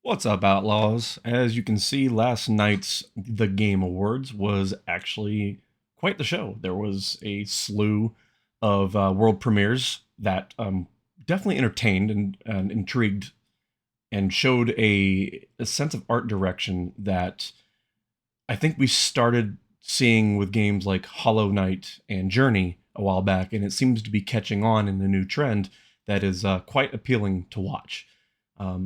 What's up, Outlaws? As you can see, last night's The Game Awards was actually quite the show. There was a slew of world premieres that definitely entertained and intrigued and showed a sense of art direction that I think we started seeing with games like Hollow Knight and Journey a while back, and it seems to be catching on in a new trend that is quite appealing to watch.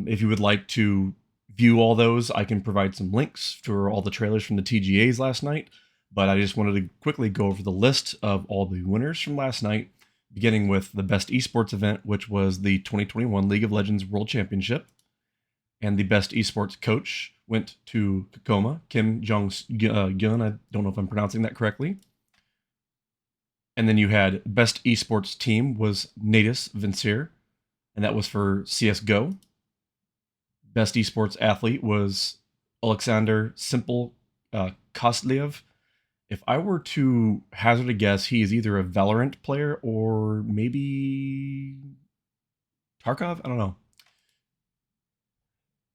If you would like to view all those, I can provide some links for all the trailers from the TGAs last night. But I just wanted to quickly go over the list of all the winners from last night, beginning with the best esports event, which was the 2021 League of Legends World Championship. And the best esports coach went to Kakoma, Kim Jong-gun. I don't know if I'm pronouncing that correctly. And then you had best esports team was Natus Vincere, and that was for CSGO. Best esports athlete was Alexander Simple Kostliev. If I were to hazard a guess, he is either a Valorant player or maybe Tarkov? I don't know.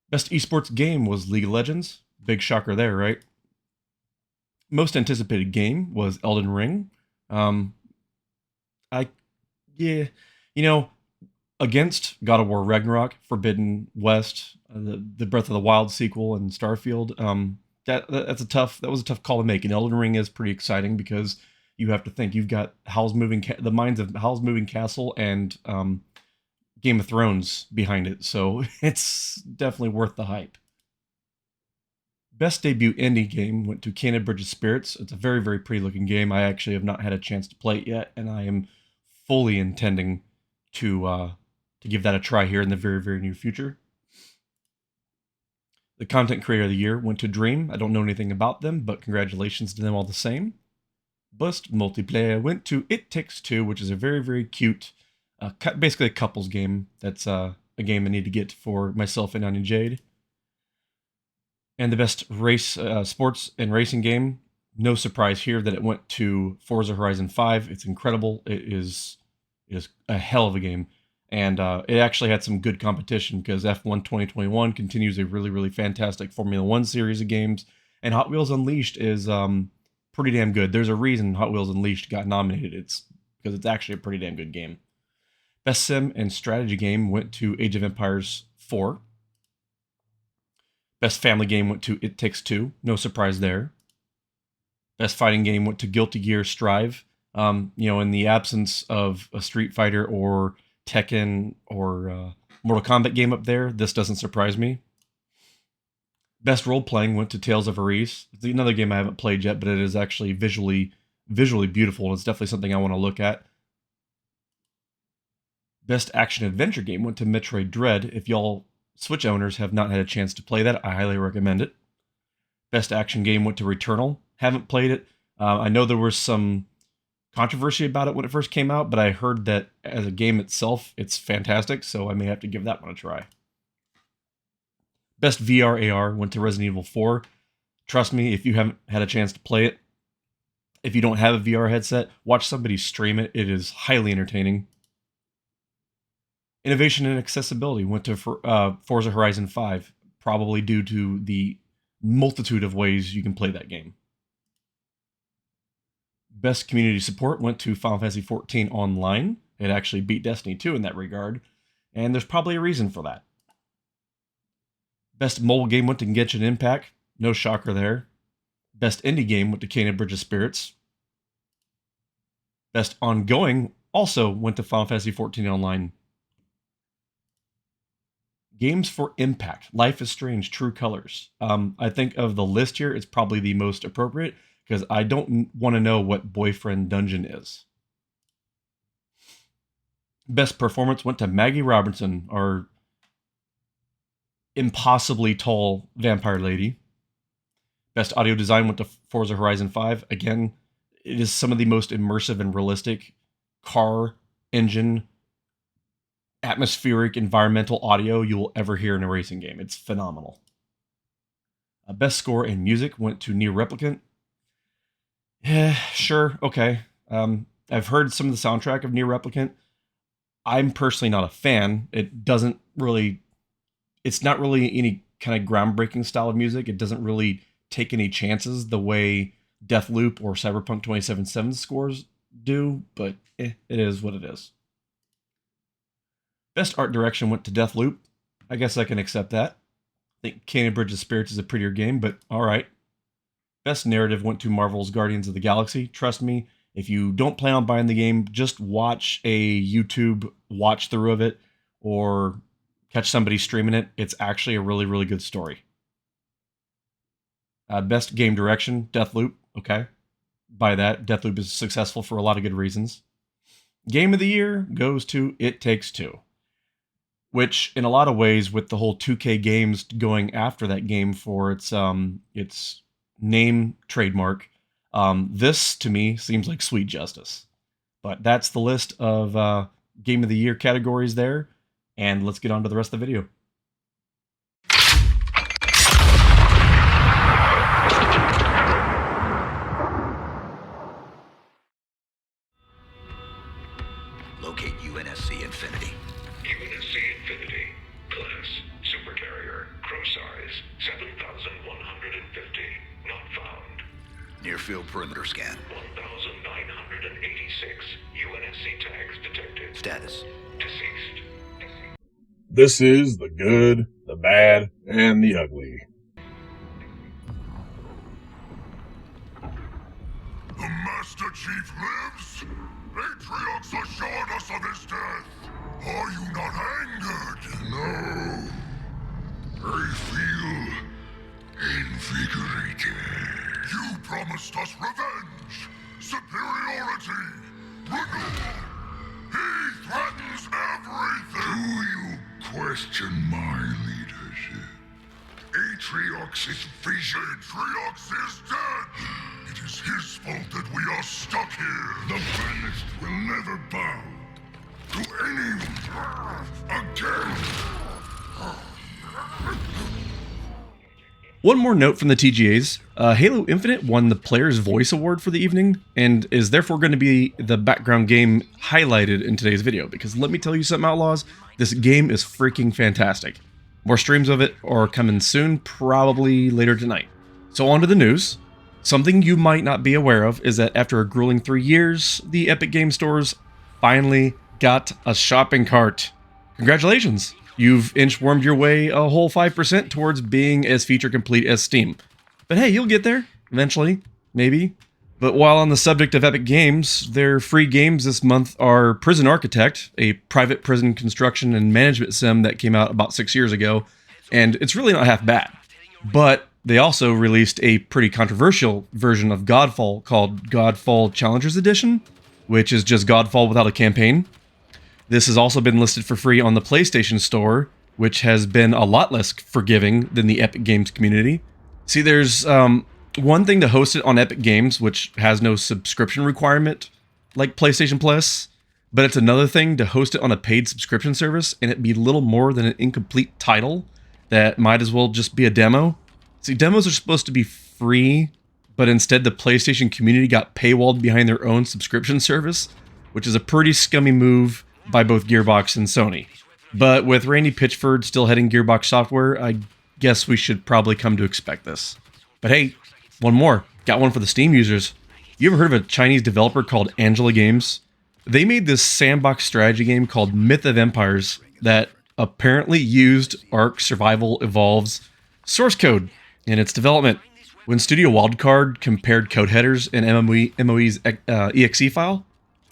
Best esports game was League of Legends. Big shocker there, right? Most anticipated game was Elden Ring. Um, I, yeah, you know, against God of War Ragnarok, Forbidden West, the Breath of the Wild sequel, and Starfield. That was a tough call to make. And Elden Ring is pretty exciting because you have to think you've got the minds of Howl's Moving Castle and Game of Thrones behind it, so it's definitely worth the hype. Best debut indie game went to Canada Bridge of Spirits. It's a very pretty looking game. I actually have not had a chance to play it yet, and I am fully intending to give that a try here in the very near future. The content creator of the year went to Dream. I don't know anything about them, but congratulations to them all the same. Best multiplayer went to It Takes Two, which is a very cute, basically a couples game. That's a game I need to get for myself and Anya Jade. And the best sports and racing game. No surprise here that it went to Forza Horizon 5. It's incredible. It is a hell of a game. And it actually had some good competition because F1 2021 continues a really fantastic Formula One series of games. And Hot Wheels Unleashed is pretty damn good. There's a reason Hot Wheels Unleashed got nominated. It's because it's actually a pretty damn good game. Best sim and strategy game went to Age of Empires 4. Best family game went to It Takes Two. No surprise there. Best fighting game went to Guilty Gear Strive. In the absence of a Street Fighter or Tekken or Mortal Kombat game up there, this doesn't surprise me. Best role playing went to Tales of Arise. It's another game I haven't played yet, but it is actually visually beautiful, and it's definitely something I want to look at. Best action adventure game went to Metroid Dread. If y'all Switch owners have not had a chance to play that, I highly recommend it. Best action game went to Returnal. Haven't played it. I know there was some controversy about it when it first came out, but I heard that as a game itself, it's fantastic, so I may have to give that one a try. Best VR AR went to Resident Evil 4. Trust me, if you haven't had a chance to play it, if you don't have a VR headset, watch somebody stream it. It is highly entertaining. Innovation and accessibility went to Forza Horizon 5, probably due to the multitude of ways you can play that game. Best community support went to Final Fantasy XIV Online. It actually beat Destiny 2 in that regard, and there's probably a reason for that. Best mobile game went to Genshin Impact. No shocker there. Best indie game went to Canada Bridge of Spirits. Best ongoing also went to Final Fantasy XIV Online. Games for Impact, Life is Strange, True Colors. I think of the list here, it's probably the most appropriate because I don't want to know what Boyfriend Dungeon is. Best performance went to Maggie Robertson, our impossibly tall vampire lady. Best audio design went to Forza Horizon 5. Again, it is some of the most immersive and realistic car engine atmospheric environmental audio you will ever hear in a racing game. It's phenomenal. Best score in music went to Near Replicant. Yeah, sure, okay. I've heard some of the soundtrack of Near Replicant. I'm personally not a fan. It's not really any kind of groundbreaking style of music. It doesn't really take any chances the way Deathloop or Cyberpunk 2077 scores do, but it is what it is. Best art direction went to Deathloop. I guess I can accept that. I think Canyon Bridge of Spirits is a prettier game, but alright. Best narrative went to Marvel's Guardians of the Galaxy. Trust me, if you don't plan on buying the game, just watch a YouTube watch through of it or catch somebody streaming it. It's actually a really, really good story. Best game direction, Deathloop. Okay. By that, Deathloop is successful for a lot of good reasons. Game of the year goes to It Takes Two, which in a lot of ways, with the whole 2K Games going after that game for its name trademark, this to me seems like sweet justice. But that's the list of Game of the Year categories there, and let's get on to the rest of the video. Locate UNSC Infinity. UNSC Infinity. Class, Supercarrier. Crew size, 7,150. Not found. Near field perimeter scan. 1,986. UNSC tags detected. Status. Deceased. This is the good, the bad, and the ugly. The Master Chief lives? Atriox assured us of his death. Are you not angered? No. I feel invigorated. You promised us revenge, superiority, renewal. He threatens everything. Do you question my leadership? Atriox's vision. Atriox is dead. It is his fault that we are stuck here. The banished will never bow to anyone again. One more note from the TGAs. Halo Infinite won the Player's Voice Award for the evening, and is therefore going to be the background game highlighted in today's video, because let me tell you something, Outlaws, this game is freaking fantastic. More streams of it are coming soon, probably later tonight. So on to the news. Something you might not be aware of is that after a grueling 3 years, the Epic Game Stores finally got a shopping cart. Congratulations! You've inchwormed your way a whole 5% towards being as feature complete as Steam. But hey, you'll get there, eventually, maybe. But while on the subject of Epic Games, their free games this month are Prison Architect, a private prison construction and management sim that came out about 6 years ago, and it's really not half bad. But they also released a pretty controversial version of Godfall called Godfall Challengers Edition, which is just Godfall without a campaign. This has also been listed for free on the PlayStation Store, which has been a lot less forgiving than the Epic Games community. See, there's one thing to host it on Epic Games, which has no subscription requirement, like PlayStation Plus, but it's another thing to host it on a paid subscription service, and it be little more than an incomplete title that might as well just be a demo. See, demos are supposed to be free, but instead the PlayStation community got paywalled behind their own subscription service, which is a pretty scummy move by both Gearbox and Sony. But with Randy Pitchford still heading Gearbox Software, I guess we should probably come to expect this. But hey, one more. Got one for the Steam users. You ever heard of a Chinese developer called Angela Games? They made this sandbox strategy game called Myth of Empires that apparently used Ark Survival Evolved's source code in its development. When Studio Wildcard compared code headers in MOE's exe file,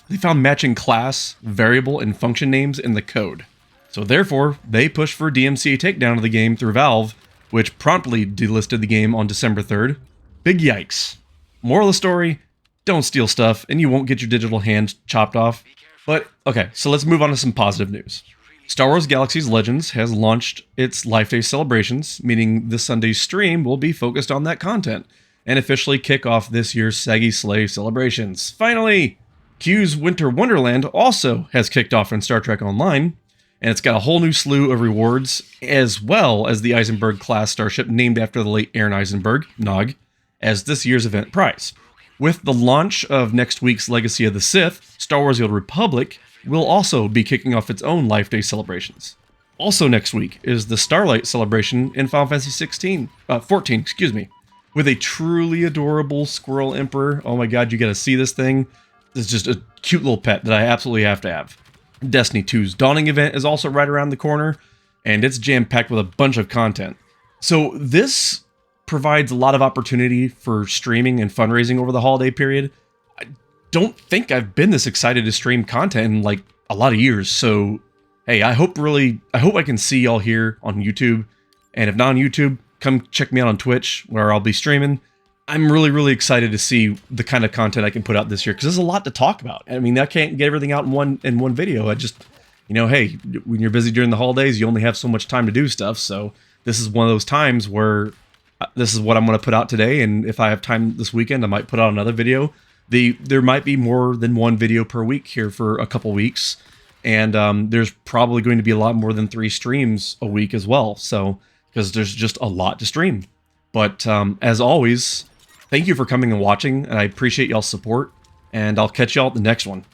they found matching class, variable, and function names in the code. So therefore, they pushed for DMCA takedown of the game through Valve, which promptly delisted the game on December 3rd. Big yikes. Moral of the story, don't steal stuff, and you won't get your digital hand chopped off. But, okay, so let's move on to some positive news. Star Wars Galaxy's Legends has launched its Life Day celebrations, meaning this Sunday's stream will be focused on that content, and officially kick off this year's Saggy Slay celebrations. Finally! Q's Winter Wonderland also has kicked off in Star Trek Online, and it's got a whole new slew of rewards, as well as the Eisenberg-class starship named after the late Aaron Eisenberg, Nog, as this year's event prize. With the launch of next week's Legacy of the Sith, Star Wars The Old Republic will also be kicking off its own Life Day celebrations. Also next week is the Starlight celebration in Final Fantasy 14, excuse me, with a truly adorable Squirrel Emperor. Oh my god, you gotta see this thing. It's just a cute little pet that I absolutely have to have. Destiny 2's Dawning event is also right around the corner, and it's jam-packed with a bunch of content. So this provides a lot of opportunity for streaming and fundraising over the holiday period. I don't think I've been this excited to stream content in like a lot of years, so hey, I hope I can see y'all here on YouTube, and if not on YouTube, come check me out on Twitch where I'll be streaming. I'm really, really excited to see the kind of content I can put out this year, because there's a lot to talk about. I mean, I can't get everything out in one video. I just, hey, when you're busy during the holidays, you only have so much time to do stuff. So this is one of those times where this is what I'm going to put out today, and if I have time this weekend, I might put out another video. There might be more than one video per week here for a couple weeks, and there's probably going to be a lot more than 3 streams a week as well. So because there's just a lot to stream. But as always, thank you for coming and watching, and I appreciate y'all's support, and I'll catch y'all at the next one.